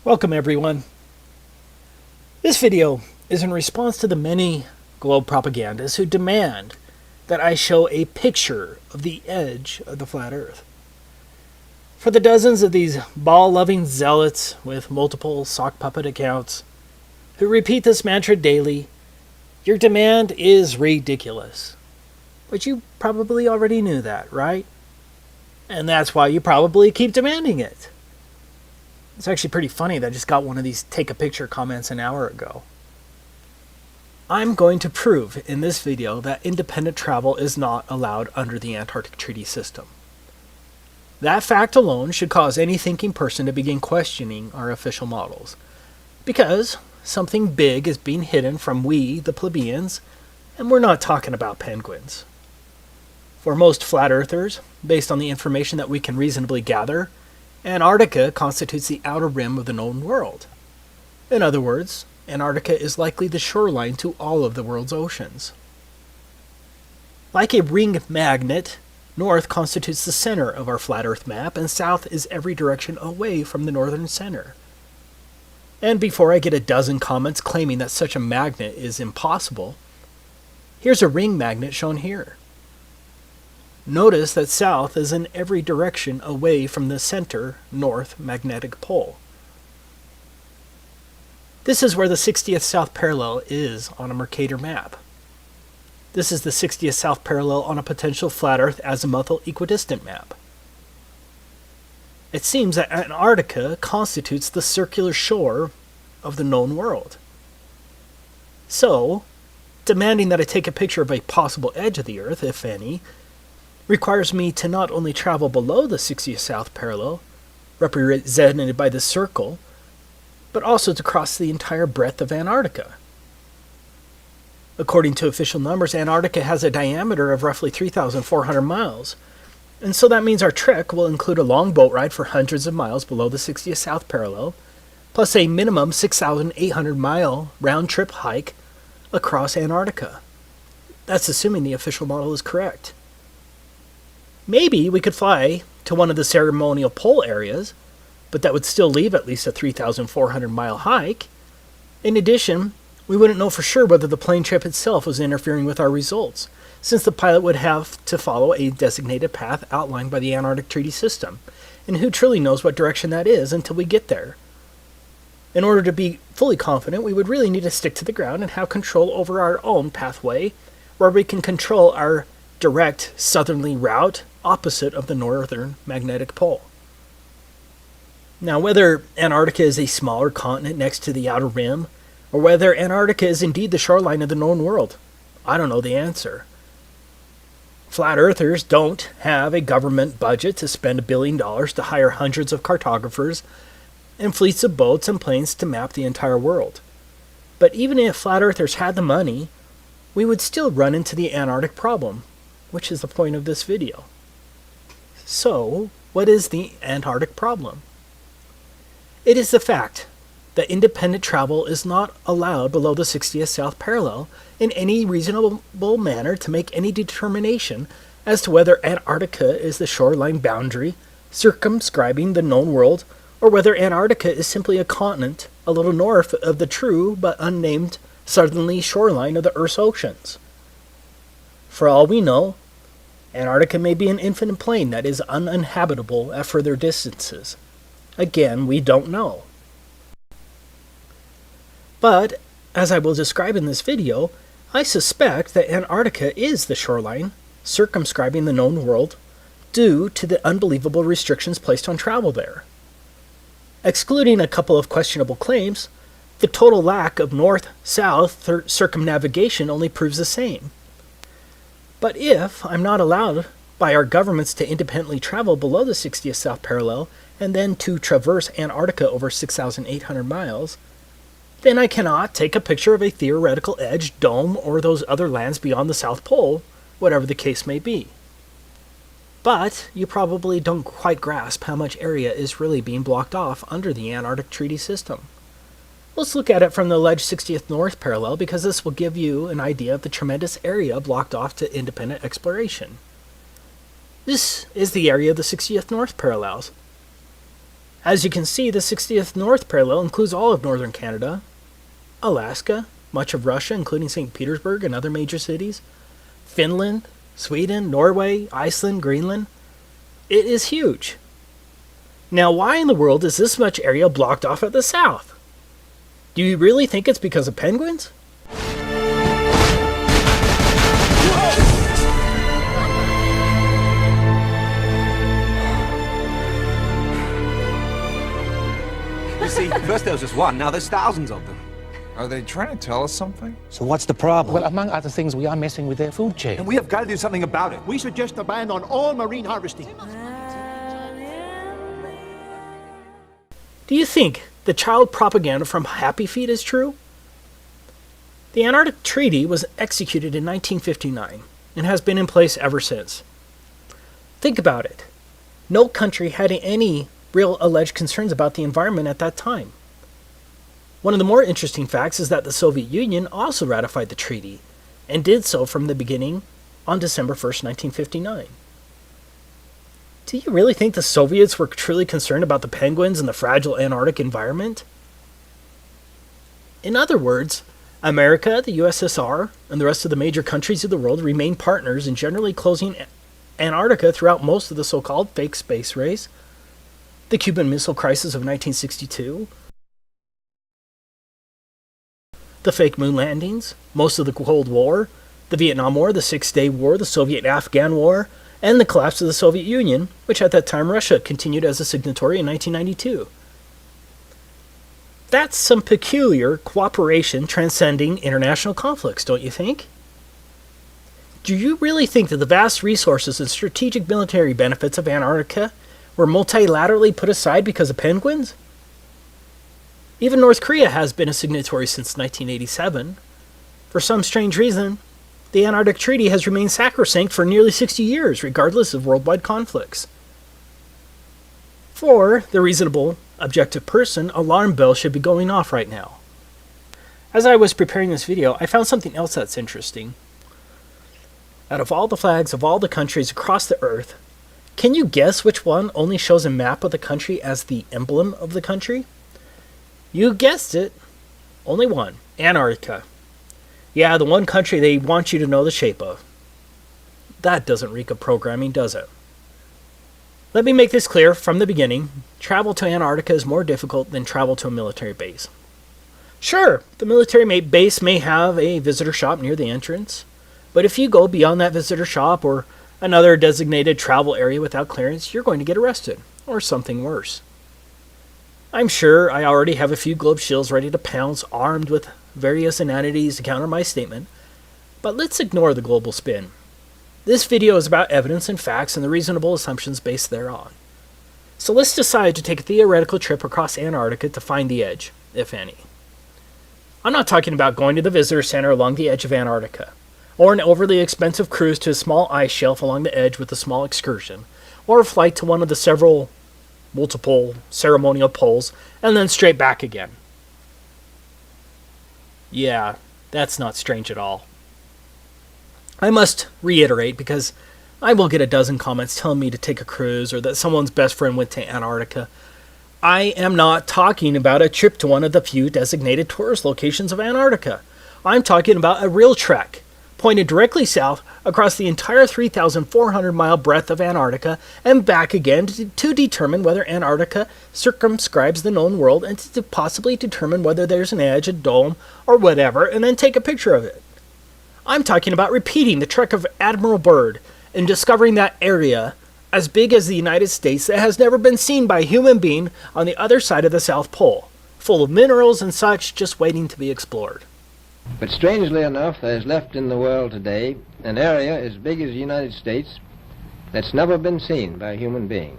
Welcome everyone. This video is in response to the many globe propagandists who demand that I show a picture of the edge of the flat earth. For the dozens of these ball-loving zealots with multiple sock puppet accounts who repeat this mantra daily, your demand is ridiculous. But you probably already knew that, right? And that's why you probably keep demanding it. It's actually pretty funny that I just got one of these take a picture comments an hour ago. I'm going to prove in this video that independent travel is not allowed under the Antarctic Treaty System. That fact alone should cause any thinking person to begin questioning our official models. Because something big is being hidden from we, the plebeians, and we're not talking about penguins. For most flat earthers, based on the information that we can reasonably gather, Antarctica constitutes the outer rim of the known world. In other words, Antarctica is likely the shoreline to all of the world's oceans. Like a ring magnet, north constitutes the center of our flat earth map, and south is every direction away from the northern center. And before I get a dozen comments claiming that such a magnet is impossible, here's a ring magnet shown here. Notice that south is in every direction away from the center north magnetic pole. This is where the 60th south parallel is on a Mercator map. This is the 60th south parallel on a potential flat earth azimuthal equidistant map. It seems that Antarctica constitutes the circular shore of the known world. So, demanding that I take a picture of a possible edge of the earth, if any, requires me to not only travel below the 60th south parallel, represented by the circle, but also to cross the entire breadth of Antarctica. According to official numbers, Antarctica has a diameter of roughly 3,400 miles, and so that means our trek will include a long boat ride for hundreds of miles below the 60th south parallel, plus a minimum 6,800-mile round-trip hike across Antarctica. That's assuming the official model is correct. Maybe we could fly to one of the ceremonial pole areas, but that would still leave at least a 3,400-mile hike. In addition, we wouldn't know for sure whether the plane trip itself was interfering with our results, since the pilot would have to follow a designated path outlined by the Antarctic Treaty System, and who truly knows what direction that is until we get there. In order to be fully confident, we would really need to stick to the ground and have control over our own pathway, where we can control our direct southerly route opposite of the northern magnetic pole. Now, whether Antarctica is a smaller continent next to the outer rim, or whether Antarctica is indeed the shoreline of the known world, I don't know the answer. Flat earthers don't have a government budget to spend $1 billion to hire hundreds of cartographers and fleets of boats and planes to map the entire world. But even if flat earthers had the money, we would still run into the Antarctic problem, which is the point of this video. So, what is the Antarctic problem? It is the fact that independent travel is not allowed below the 60th south parallel in any reasonable manner to make any determination as to whether Antarctica is the shoreline boundary circumscribing the known world, or whether Antarctica is simply a continent a little north of the true but unnamed southerly shoreline of the Earth's oceans. For all we know, Antarctica may be an infinite plain that is uninhabitable at further distances. Again, we don't know. But, as I will describe in this video, I suspect that Antarctica is the shoreline circumscribing the known world due to the unbelievable restrictions placed on travel there. Excluding a couple of questionable claims, the total lack of north-south circumnavigation only proves the same. But if I'm not allowed by our governments to independently travel below the 60th south parallel and then to traverse Antarctica over 6,800 miles, then I cannot take a picture of a theoretical edge, dome, or those other lands beyond the South Pole, whatever the case may be. But you probably don't quite grasp how much area is really being blocked off under the Antarctic Treaty System. Let's look at it from the alleged 60th north parallel, because this will give you an idea of the tremendous area blocked off to independent exploration. This is the area of the 60th north parallels. As you can see, the 60th North Parallel includes all of northern Canada, Alaska, much of Russia, including St. Petersburg and other major cities, Finland, Sweden, Norway, Iceland, Greenland. It is huge. Now, why in the world is this much area blocked off at the south? Do you really think it's because of penguins? You see, first there was just one, now there's thousands of them. Are they trying to tell us something? So what's the problem? Well, among other things, we are messing with their food chain. And we have got to do something about it. We suggest a ban on all marine harvesting. Do you think the child propaganda from Happy Feet is true? The Antarctic Treaty was executed in 1959 and has been in place ever since. Think about it. No country had any real alleged concerns about the environment at that time. One of the more interesting facts is that the Soviet Union also ratified the treaty, and did so from the beginning on December 1st, 1959. Do you really think the Soviets were truly concerned about the penguins and the fragile Antarctic environment? In other words, America, the USSR, and the rest of the major countries of the world remain partners in generally closing Antarctica throughout most of the so-called fake space race, the Cuban Missile Crisis of 1962, the fake moon landings, most of the Cold War, the Vietnam War, the Six-Day War, the Soviet-Afghan War, and the collapse of the Soviet Union, which at that time Russia continued as a signatory in 1992. That's some peculiar cooperation transcending international conflicts, don't you think? Do you really think that the vast resources and strategic military benefits of Antarctica were multilaterally put aside because of penguins? Even North Korea has been a signatory since 1987. For some strange reason, the Antarctic Treaty has remained sacrosanct for nearly 60 years, regardless of worldwide conflicts. For the reasonable, objective person, alarm bells should be going off right now. As I was preparing this video, I found something else that's interesting. Out of all the flags of all the countries across the Earth, can you guess which one only shows a map of the country as the emblem of the country? You guessed it. Only one. Antarctica. Yeah, the one country they want you to know the shape of. That doesn't reek of programming, does it? Let me make this clear from the beginning. Travel to Antarctica is more difficult than travel to a military base. Sure, the military base may have a visitor shop near the entrance, but if you go beyond that visitor shop or another designated travel area without clearance, you're going to get arrested, or something worse. I'm sure I already have a few globe shills ready to pounce, armed with various inanities to counter my statement, but let's ignore the global spin. This video is about evidence and facts and the reasonable assumptions based thereon. So let's decide to take a theoretical trip across Antarctica to find the edge, if any. I'm not talking about going to the visitor center along the edge of Antarctica, or an overly expensive cruise to a small ice shelf along the edge with a small excursion, or a flight to one of the multiple ceremonial poles, and then straight back again. Yeah, that's not strange at all. I must reiterate, because I will get a dozen comments telling me to take a cruise or that someone's best friend went to Antarctica. I am not talking about a trip to one of the few designated tourist locations of Antarctica. I'm talking about a real trek, pointed directly south across the entire 3,400-mile breadth of Antarctica and back again to determine whether Antarctica circumscribes the known world and to possibly determine whether there's an edge, a dome, or whatever, and then take a picture of it. I'm talking about repeating the trek of Admiral Byrd and discovering that area as big as the United States that has never been seen by a human being on the other side of the South Pole, full of minerals and such just waiting to be explored. But strangely enough, there is left in the world today an area as big as the United States that's never been seen by a human being.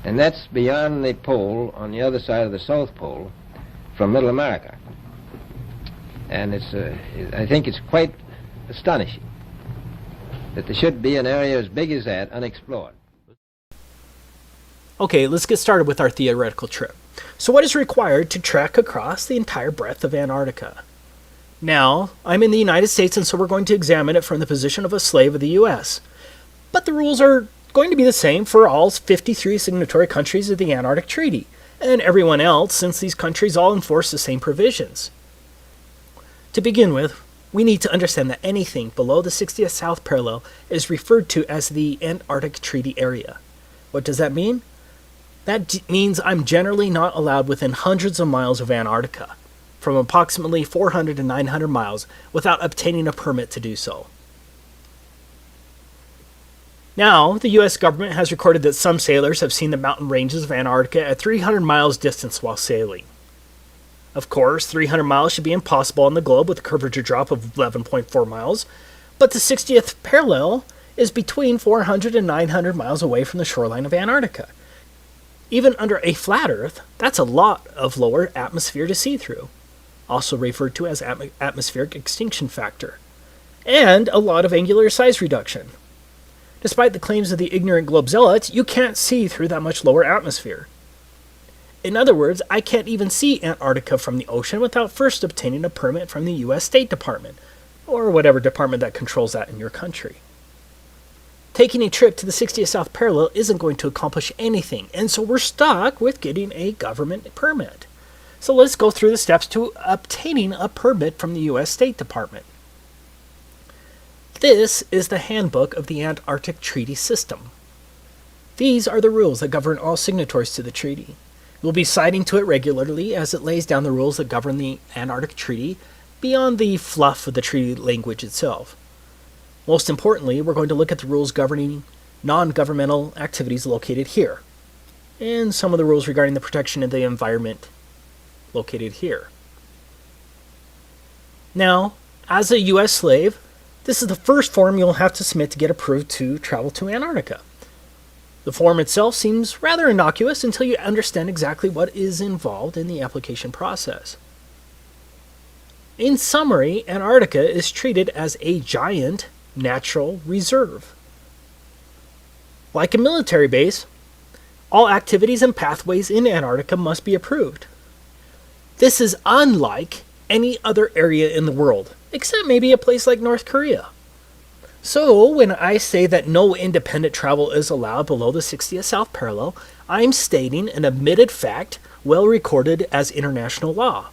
And that's beyond the pole on the other side of the South Pole from Middle America. And I think it's quite astonishing that there should be an area as big as that unexplored. Okay, let's get started with our theoretical trip. So what is required to trek across the entire breadth of Antarctica? Now, I'm in the United States, and so we're going to examine it from the position of a slave of the U.S. But the rules are going to be the same for all 53 signatory countries of the Antarctic Treaty, and everyone else, since these countries all enforce the same provisions. To begin with, we need to understand that anything below the 60th south parallel is referred to as the Antarctic Treaty Area. What does that mean? That means I'm generally not allowed within hundreds of miles of Antarctica, from approximately 400 to 900 miles, without obtaining a permit to do so. Now, the U.S. government has recorded that some sailors have seen the mountain ranges of Antarctica at 300 miles distance while sailing. Of course, 300 miles should be impossible on the globe with a curvature drop of 11.4 miles, but the 60th parallel is between 400 and 900 miles away from the shoreline of Antarctica. Even under a flat Earth, that's a lot of lower atmosphere to see through, also referred to as atmospheric extinction factor, and a lot of angular size reduction. Despite the claims of the ignorant globe zealots, you can't see through that much lower atmosphere. In other words, I can't even see Antarctica from the ocean without first obtaining a permit from the U.S. State Department, or whatever department that controls that in your country. Taking a trip to the 60th South Parallel isn't going to accomplish anything, and so we're stuck with getting a government permit. So let's go through the steps to obtaining a permit from the U.S. State Department. This is the handbook of the Antarctic Treaty System. These are the rules that govern all signatories to the treaty. We'll be citing to it regularly as it lays down the rules that govern the Antarctic Treaty beyond the fluff of the treaty language itself. Most importantly, we're going to look at the rules governing non-governmental activities located here, and some of the rules regarding the protection of the environment located here. Now, as a U.S. slave, this is the first form you'll have to submit to get approved to travel to Antarctica. The form itself seems rather innocuous until you understand exactly what is involved in the application process. In summary, Antarctica is treated as a giant natural reserve. Like a military base, all activities and pathways in Antarctica must be approved. This is unlike any other area in the world, except maybe a place like North Korea. So, when I say that no independent travel is allowed below the 60th South Parallel, I'm stating an admitted fact well recorded as international law.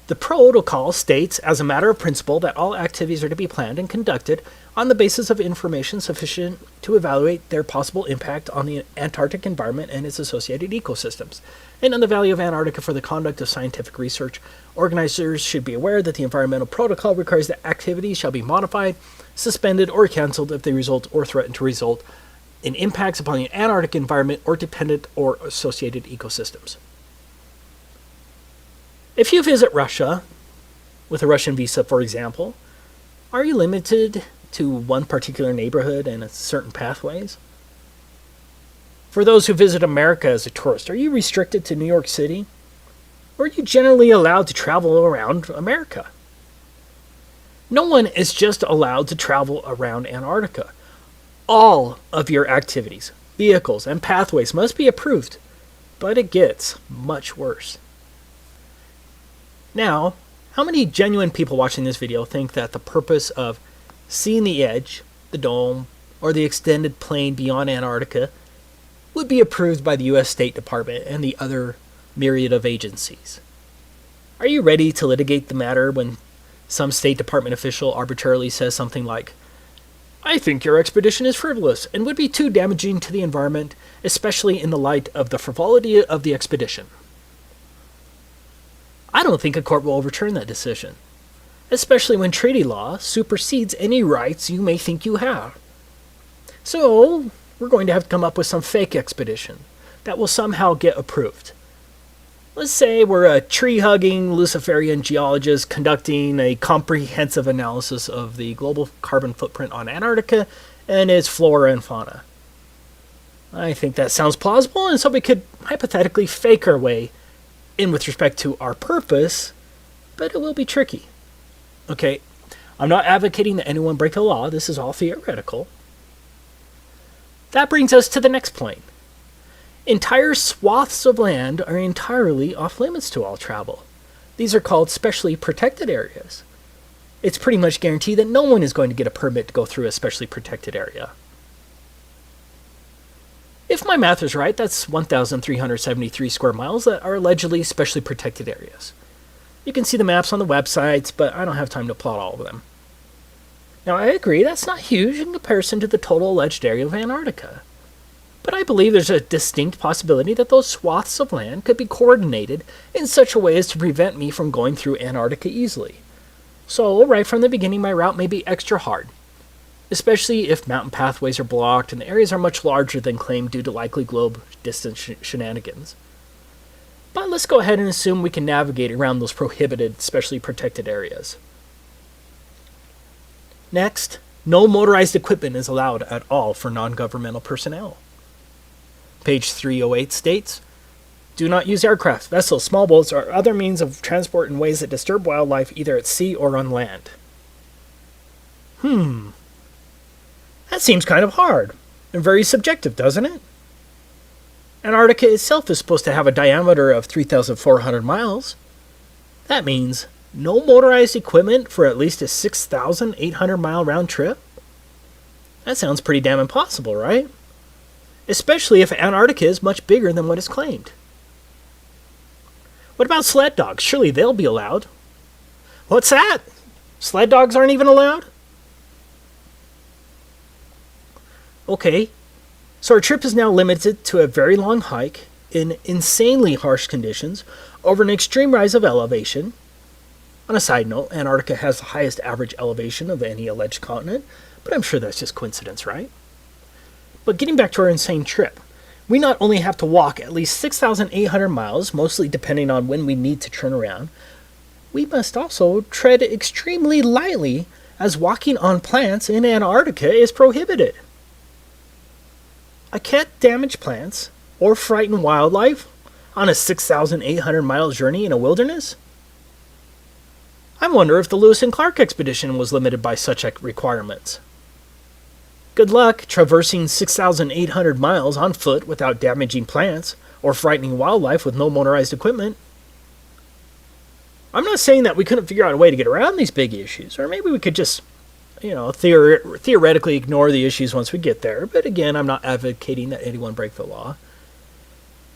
The protocol states, as a matter of principle, that all activities are to be planned and conducted on the basis of information sufficient to evaluate their possible impact on the Antarctic environment and its associated ecosystems, and on the value of Antarctica for the conduct of scientific research. Organizers should be aware that the environmental protocol requires that activities shall be modified, suspended, or canceled if they result or threaten to result in impacts upon the Antarctic environment or dependent or associated ecosystems. If you visit Russia, with a Russian visa for example, are you limited to one particular neighborhood and certain pathways? For those who visit America as a tourist, are you restricted to New York City? Or are you generally allowed to travel around America? No one is just allowed to travel around Antarctica. All of your activities, vehicles, and pathways must be approved, but it gets much worse. Now, how many genuine people watching this video think that the purpose of seeing the edge, the dome, or the extended plain beyond Antarctica would be approved by the U.S. State Department and the other myriad of agencies? Are you ready to litigate the matter when some State Department official arbitrarily says something like, "I think your expedition is frivolous and would be too damaging to the environment, especially in the light of the frivolity of the expedition"? I don't think a court will overturn that decision, especially when treaty law supersedes any rights you may think you have. So, we're going to have to come up with some fake expedition that will somehow get approved. Let's say we're a tree-hugging Luciferian geologist conducting a comprehensive analysis of the global carbon footprint on Antarctica and its flora and fauna. I think that sounds plausible, and so we could hypothetically fake our way in with respect to our purpose, but it will be tricky. Okay, I'm not advocating that anyone break the law. This is all theoretical. That brings us to the next point. Entire swaths of land are entirely off limits to all travel. These are called specially protected areas. It's pretty much guaranteed that no one is going to get a permit to go through a specially protected area. If my math is right, that's 1,373 square miles that are allegedly specially protected areas. You can see the maps on the websites, but I don't have time to plot all of them. Now, I agree that's not huge in comparison to the total alleged area of Antarctica. But I believe there's a distinct possibility that those swaths of land could be coordinated in such a way as to prevent me from going through Antarctica easily. So, right from the beginning, my route may be extra hard, especially if mountain pathways are blocked and the areas are much larger than claimed due to likely globe distance shenanigans. But let's go ahead and assume we can navigate around those prohibited, specially protected areas. Next, no motorized equipment is allowed at all for non-governmental personnel. Page 308 states, do not use aircraft, vessels, small boats, or other means of transport in ways that disturb wildlife either at sea or on land. That seems kind of hard and very subjective, doesn't it? Antarctica itself is supposed to have a diameter of 3,400 miles. That means no motorized equipment for at least a 6,800 mile round trip? That sounds pretty damn impossible, right? Especially if Antarctica is much bigger than what is claimed. What about sled dogs? Surely they'll be allowed. What's that? Sled dogs aren't even allowed? Okay, so our trip is now limited to a very long hike in insanely harsh conditions over an extreme rise of elevation. On a side note, Antarctica has the highest average elevation of any alleged continent, but I'm sure that's just coincidence, right? But getting back to our insane trip, we not only have to walk at least 6,800 miles, mostly depending on when we need to turn around, we must also tread extremely lightly as walking on plants in Antarctica is prohibited. I can't damage plants or frighten wildlife on a 6,800 mile journey in a wilderness? I wonder if the Lewis and Clark expedition was limited by such requirements. Good luck traversing 6,800 miles on foot without damaging plants or frightening wildlife with no motorized equipment. I'm not saying that we couldn't figure out a way to get around these big issues, or maybe we could just theoretically ignore the issues once we get there, but again, I'm not advocating that anyone break the law.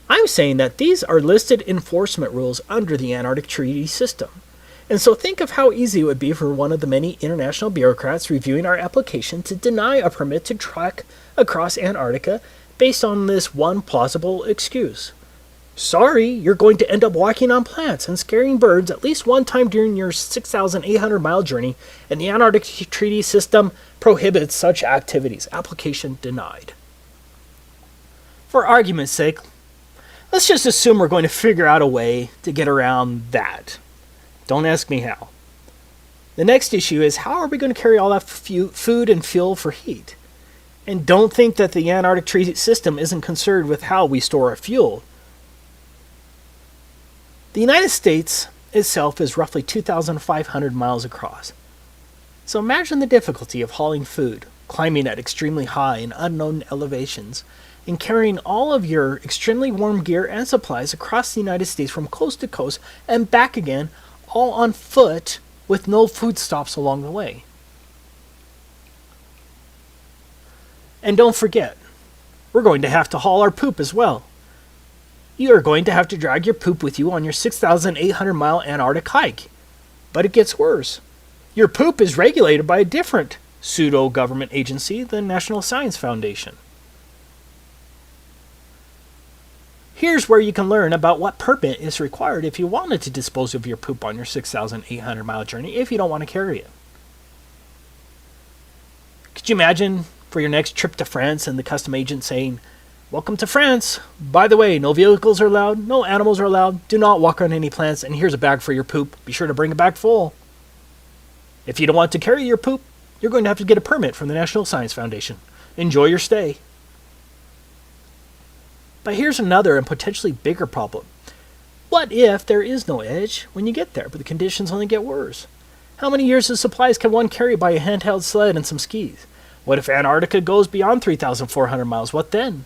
I'm saying that these are listed enforcement rules under the Antarctic Treaty System, and so think of how easy it would be for one of the many international bureaucrats reviewing our application to deny a permit to trek across Antarctica based on this one plausible excuse. Sorry, you're going to end up walking on plants and scaring birds at least one time during your 6,800 mile journey, and the Antarctic Treaty System prohibits such activities. Application denied. For argument's sake, let's just assume we're going to figure out a way to get around that. Don't ask me how. The next issue is, how are we going to carry all that food and fuel for heat? And don't think that the Antarctic Treaty System isn't concerned with how we store our fuel. The United States itself is roughly 2,500 miles across. So imagine the difficulty of hauling food, climbing at extremely high and unknown elevations, and carrying all of your extremely warm gear and supplies across the United States from coast to coast and back again, all on foot with no food stops along the way. And don't forget, we're going to have to haul our poop as well. You are going to have to drag your poop with you on your 6,800 mile Antarctic hike. But it gets worse. Your poop is regulated by a different pseudo-government agency, the National Science Foundation. Here's where you can learn about what permit is required if you wanted to dispose of your poop on your 6,800 mile journey if you don't want to carry it. Could you imagine for your next trip to France and the custom agent saying, "Welcome to France. By the way, no vehicles are allowed, no animals are allowed, do not walk on any plants, and here's a bag for your poop. Be sure to bring it back full." If you don't want to carry your poop, you're going to have to get a permit from the National Science Foundation. Enjoy your stay. But here's another and potentially bigger problem. What if there is no edge when you get there, but the conditions only get worse? How many years of supplies can one carry by a handheld sled and some skis? What if Antarctica goes beyond 3,400 miles? What then?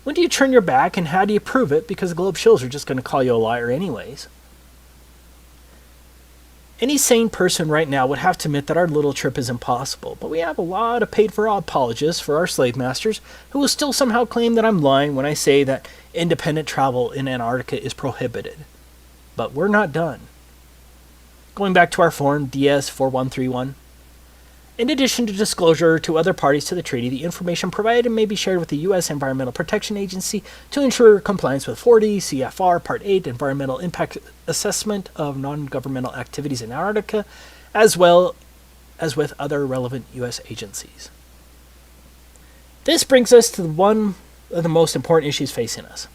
When do you turn your back, and how do you prove it? Because the globe shows are just going to call you a liar anyways. Any sane person right now would have to admit that our little trip is impossible, but we have a lot of paid-for apologists for our slave masters who will still somehow claim that I'm lying when I say that independent travel in Antarctica is prohibited. But we're not done. Going back to our form DS4131, in addition to disclosure to other parties to the treaty, the information provided may be shared with the U.S. Environmental Protection Agency to ensure compliance with 40 CFR Part 8 Environmental Impact Assessment of Non-Governmental Activities in Antarctica, as well as with other relevant U.S. agencies. This brings us to one of the most important issues facing us.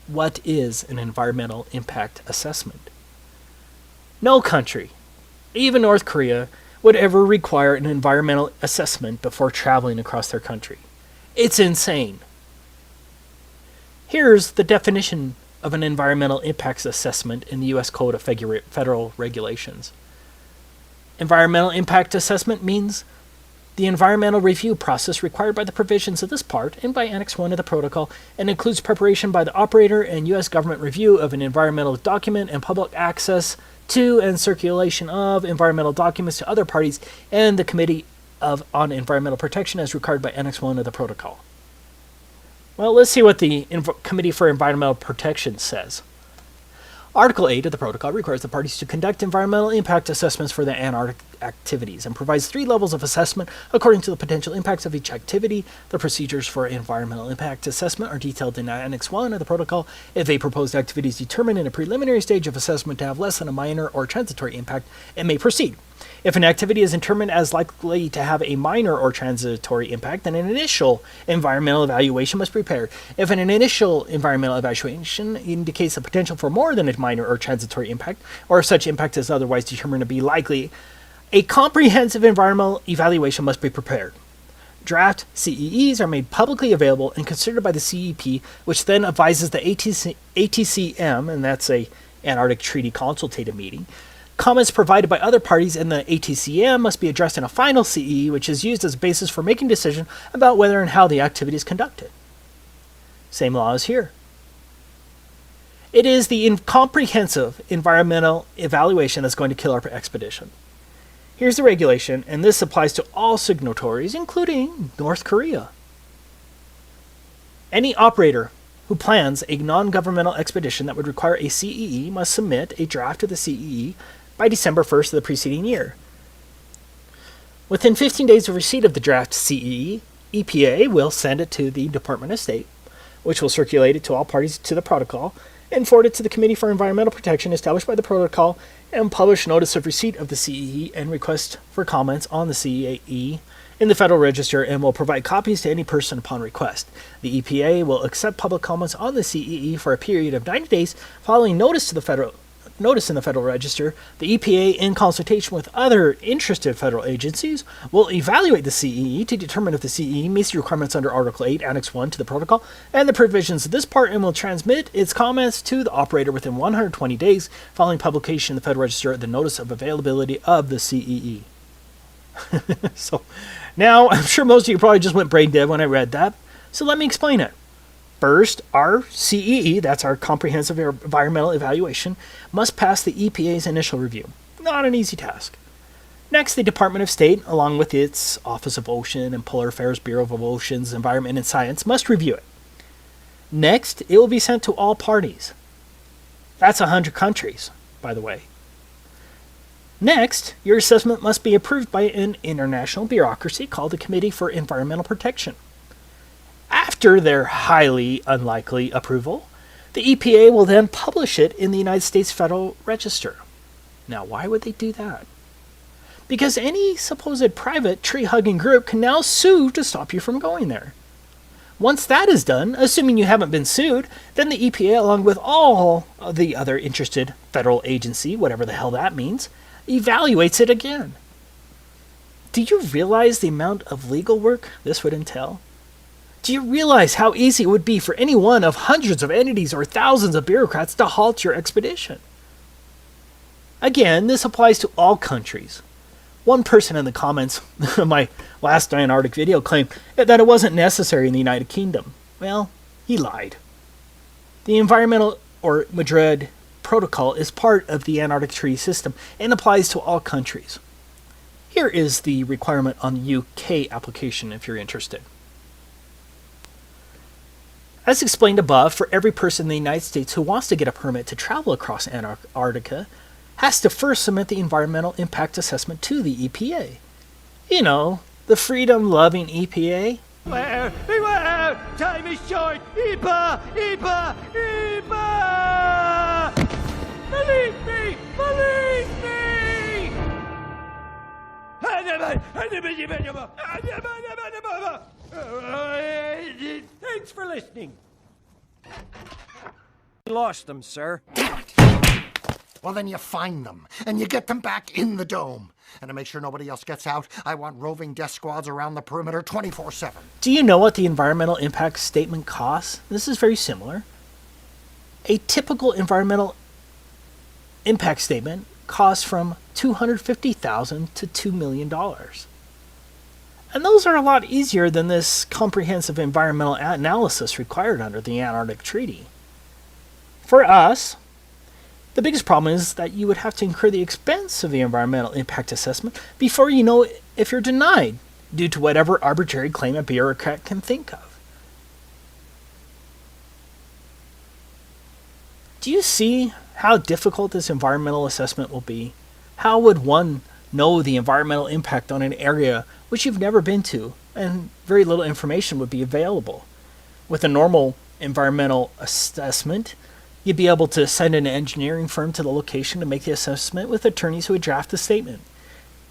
What is an environmental impact assessment? No country, even North Korea, would ever require an environmental assessment before traveling across their country. It's insane. Here's the definition of an environmental impacts assessment in the U.S. Code of Federal Regulations. Environmental impact assessment means the environmental review process required by the provisions of this part and by Annex 1 of the Protocol, and includes preparation by the operator and U.S. government review of an environmental document and public access to and circulation of environmental documents to other parties and the Committee on Environmental Protection as required by Annex 1 of the Protocol. Well, let's see what the Committee for Environmental Protection says. Article 8 of the Protocol requires the parties to conduct environmental impact assessments for their Antarctic activities and provides 3 levels of assessment according to the potential impacts of each activity. The procedures for environmental impact assessment are detailed in Annex 1 of the Protocol. If a proposed activity is determined in a preliminary stage of assessment to have less than a minor or transitory impact, it may proceed. If an activity is determined as likely to have a minor or transitory impact, then an initial environmental evaluation must be prepared. If an initial environmental evaluation indicates the potential for more than a minor or transitory impact, or if such impact is otherwise determined to be likely, a comprehensive environmental evaluation must be prepared. Draft CEEs are made publicly available and considered by the CEP, which then advises the ATCM, and that's a Antarctic Treaty Consultative Meeting. Comments provided by other parties in the ATCM must be addressed in a final CEE, which is used as a basis for making a decision about whether and how the activity is conducted. Same law as here. It is the comprehensive environmental evaluation that's going to kill our expedition. Here's the regulation, and this applies to all signatories, including North Korea. Any operator who plans a non-governmental expedition that would require a CEE must submit a draft of the CEE by December 1st of the preceding year. Within 15 days of receipt of the draft CEE, EPA will send it to the Department of State, which will circulate it to all parties to the protocol, and forward it to the Committee for Environmental Protection established by the protocol, and publish notice of receipt of the CEE and request for comments on the CEE in the Federal Register, and will provide copies to any person upon request. The EPA will accept public comments on the CEE for a period of 90 days following notice in the Federal Register. The EPA, in consultation with other interested federal agencies, will evaluate the CEE to determine if the CEE meets the requirements under Article 8, Annex 1 to the Protocol, and the provisions of this part, and will transmit its comments to the operator within 120 days following publication in the Federal Register of the notice of availability of the CEE. So, now, I'm sure most of you probably just went brain dead when I read that, so let me explain it. First, our CEE, that's our Comprehensive Environmental Evaluation, must pass the EPA's initial review. Not an easy task. Next, the Department of State, along with its Office of Ocean and Polar Affairs Bureau of Oceans, Environment, and Science, must review it. Next, it will be sent to all parties. That's 100 countries, by the way. Next, your assessment must be approved by an international bureaucracy called the Committee for Environmental Protection. After their highly unlikely approval, the EPA will then publish it in the United States Federal Register. Now, why would they do that? Because any supposed private tree-hugging group can now sue to stop you from going there. Once that is done, assuming you haven't been sued, then the EPA, along with all of the other interested federal agency, whatever the hell that means, evaluates it again. Do you realize the amount of legal work this would entail? Do you realize how easy it would be for any one of hundreds of entities or thousands of bureaucrats to halt your expedition? Again, this applies to all countries. One person in the comments of my last Antarctic video claimed that it wasn't necessary in the United Kingdom. Well, he lied. The Environmental or Madrid Protocol is part of the Antarctic Treaty System and applies to all countries. Here is the requirement on the UK application if you're interested. As explained above, for every person in the United States who wants to get a permit to travel across Antarctica has to first submit the environmental impact assessment to the EPA. You know, the freedom-loving EPA. Beware! Beware! Time is short! Ipa! Ipa! Ipa! Believe me! Believe me! Thanks for listening. Lost them, sir. Well, then you find them, and you get them back in the dome. And to make sure nobody else gets out, I want roving death squads around the perimeter 24/7. Do you know what the environmental impact statement costs? This is very similar. A typical environmental impact statement costs from $250,000 to $2 million. And those are a lot easier than this comprehensive environmental analysis required under the Antarctic Treaty. For us, the biggest problem is that you would have to incur the expense of the environmental impact assessment before you know if you're denied, due to whatever arbitrary claim a bureaucrat can think of. Do you see how difficult this environmental assessment will be? How would one know the environmental impact on an area which you've never been to, and very little information would be available? With a normal environmental assessment, you'd be able to send an engineering firm to the location to make the assessment with attorneys who would draft the statement.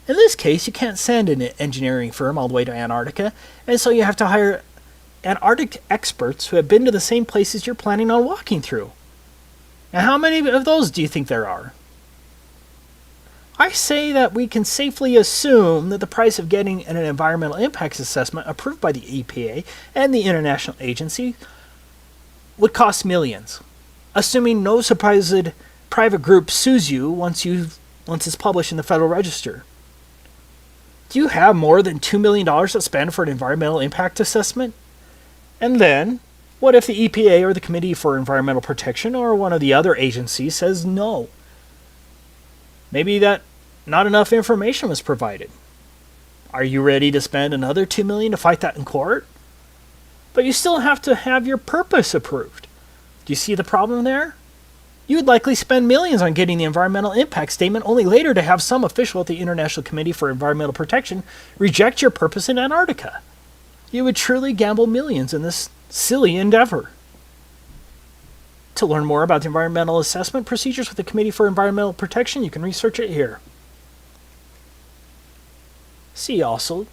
In this case, you can't send an engineering firm all the way to Antarctica, and so you have to hire Antarctic experts who have been to the same places you're planning on walking through. Now, how many of those do you think there are? I say that we can safely assume that the price of getting an environmental impacts assessment approved by the EPA and the international agency would cost millions, assuming no supposed private group sues you once it's published in the Federal Register. Do you have more than $2 million to spend for an environmental impact assessment? And then, what if the EPA or the Committee for Environmental Protection or one of the other agencies says no? Maybe that not enough information was provided. Are you ready to spend another $2 million to fight that in court? But you still have to have your purpose approved. Do you see the problem there? You would likely spend millions on getting the environmental impact statement, only later to have some official at the International Committee for Environmental Protection reject your purpose in Antarctica. You would truly gamble millions in this silly endeavor. To learn more about the environmental assessment procedures with the Committee for Environmental Protection, you can research it here. See also,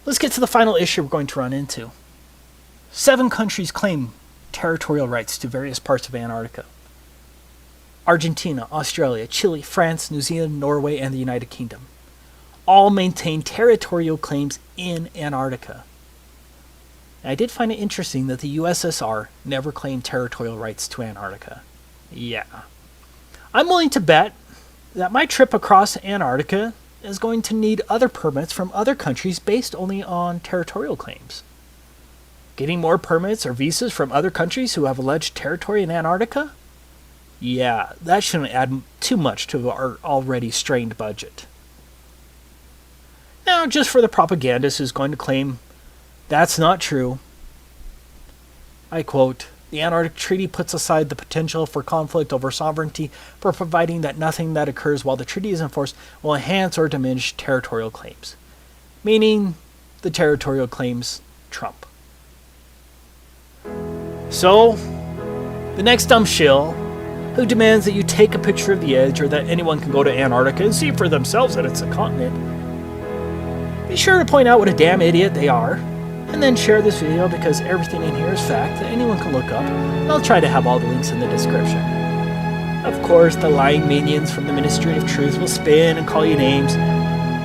let's get to the final issue we're going to run into. 7 countries claim territorial rights to various parts of Antarctica. Argentina, Australia, Chile, France, New Zealand, Norway, and the United Kingdom all maintain territorial claims in Antarctica. And I did find it interesting that the USSR never claimed territorial rights to Antarctica. Yeah. I'm willing to bet that my trip across Antarctica is going to need other permits from other countries based only on territorial claims. Getting more permits or visas from other countries who have alleged territory in Antarctica? Yeah, that shouldn't add too much to our already strained budget. Now, just for the propagandist who's going to claim that's not true, I quote, "The Antarctic Treaty puts aside the potential for conflict over sovereignty for providing that nothing that occurs while the treaty is enforced will enhance or diminish territorial claims." Meaning, the territorial claims trump. So, the next dumb shill who demands that you take a picture of the edge or that anyone can go to Antarctica and see for themselves that it's a continent, be sure to point out what a damn idiot they are, and then share this video because everything in here is fact that anyone can look up, and I'll try to have all the links in the description. Of course, the lying minions from the Ministry of Truth will spin and call you names,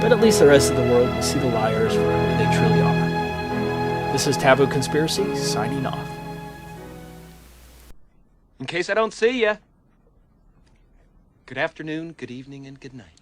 but at least the rest of the world will see the liars for who they truly are. This is Taboo Conspiracy, signing off. In case I don't see ya. Good afternoon, good evening, and good night.